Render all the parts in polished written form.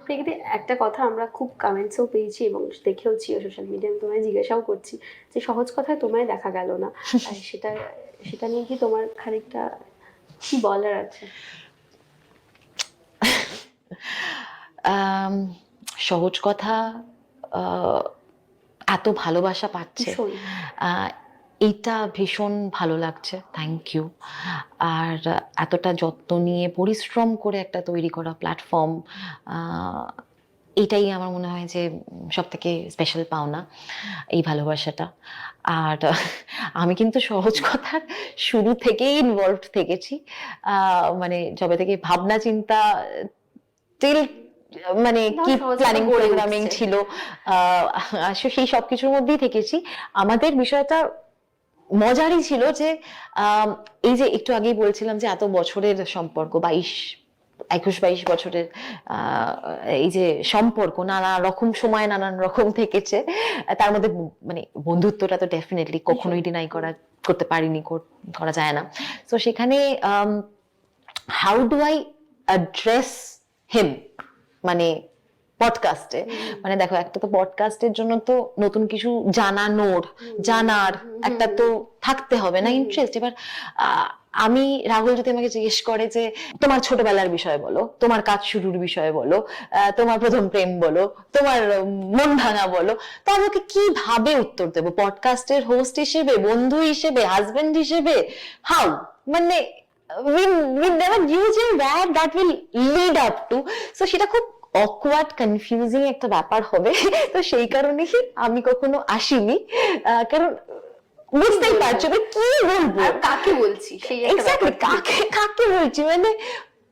প্রকৃতি একটা কথা আমরা খুব কমেন্টসও পেয়েছি এবং দেখেওছি সোশ্যাল মিডিয়ায়, তোমায় জিজ্ঞাসাও করছি যে সহজ কথায় তোমায় দেখা গেল না, আর সেটা সেটা নিয়ে কি তোমার খানিকটা কি বলার আছে? সহজ কথা এত ভালোবাসা পাচ্ছে, ভীষণ। এইটা ভীষণ ভালো লাগছে, থ্যাংক ইউ। আর এতটা যত্ন নিয়ে পরিশ্রম করে একটা তৈরি করা প্ল্যাটফর্ম, এটাই আমার মনে হয় যে সব থেকে স্পেশাল পাওনা, এই ভালোবাসাটা। আর আমি কিন্তু সহজ কথার শুরু থেকেই ইনভলভড থেকেছি, মানে যবে থেকে ভাবনা চিন্তা টিল মানে কি প্ল্যানিং প্রোগ্রামিং ছিল, সেই সবকিছুর মধ্যেই থেকেছি। আমাদের বিষয়টা মজারই ছিল যে এই যে একটু আগেই বলছিলাম যে এত বছরের সম্পর্ক, 21-22 বছরের এই যে সম্পর্ক, নানা রকম সময় নানান রকম থেকেছে, তার মধ্যে মানে বন্ধুত্বটা তো ডেফিনেটলি কখনোই ডিনাই করতে পারিনি, করা যায় না। তো সেখানে হাউ ডু আই অ্যাড্রেস হিম, মানে পডকাস্টে, মানে দেখো একটা তো পডকাস্টের জন্য তো নতুন কিছু জানার একটা তো থাকতে হবে না ইন্টারেস্ট। এবার আমি, রাহুল যদি আমাকে জিজ্ঞেস করে যে তোমার ছোটবেলার বিষয় বলো, তোমার কাজ শুরুর বিষয় বলো, তোমার প্রথম প্রেম বলো, তোমার মন ভাঙা বলো, তো আমি ওকে কিভাবে উত্তর দেবো? পডকাস্টের হোস্ট হিসেবে, বন্ধু হিসেবে, হাজবেন্ড হিসেবে, হাউ? মানে we never use where that will lead up to, so সেটা খুব অকওয়ার্ড কনফিউজিং একটা ব্যাপার হবে। তো সেই কারণেই আমি কখনো আসিনি, কারণ বুঝতেই পারছো না কি বলবো, কাকে বলছি, সেই এক্স্যাক্টলি কাকে বলছি, মানে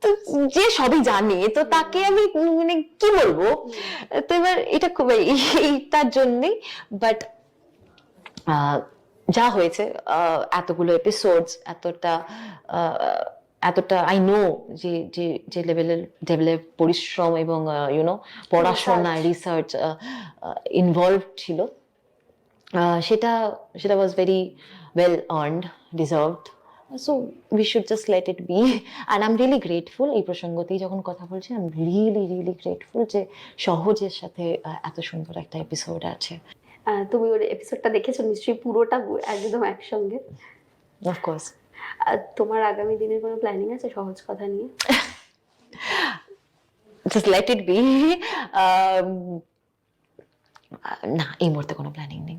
তো যে সবই জানে তো তাকে আমি মানে কি বলবো। তো এবার এটা খুব এইটার জন্যই, বাট যা হয়েছে, এতগুলো এপিসোডস, এতটা আই নো যে যে যে লেভেলের পরিশ্রম এবং পড়াশোনা, রিসার্চ ইনভলভ ছিল, সেটা সেটা was very well earned, deserved. So we should just let it be, and I am really grateful. এই প্রসঙ্গতেই যখন কথা বলছি, আই এম রিয়েলি গ্রেটফুল যে সহজের সাথে এত সুন্দর একটা এপিসোড আছে। তুমি ওর এপিসোডটা দেখেছো নিশ্চয়ই, পুরোটা একদম একসঙ্গে? অফকোর্স। তোমার আগামী দিনের কোনো প্ল্যানিং আছে সহজ কথা নিয়ে? Just let it be. না, এই মুহূর্তে কোনো প্ল্যানিং নেই।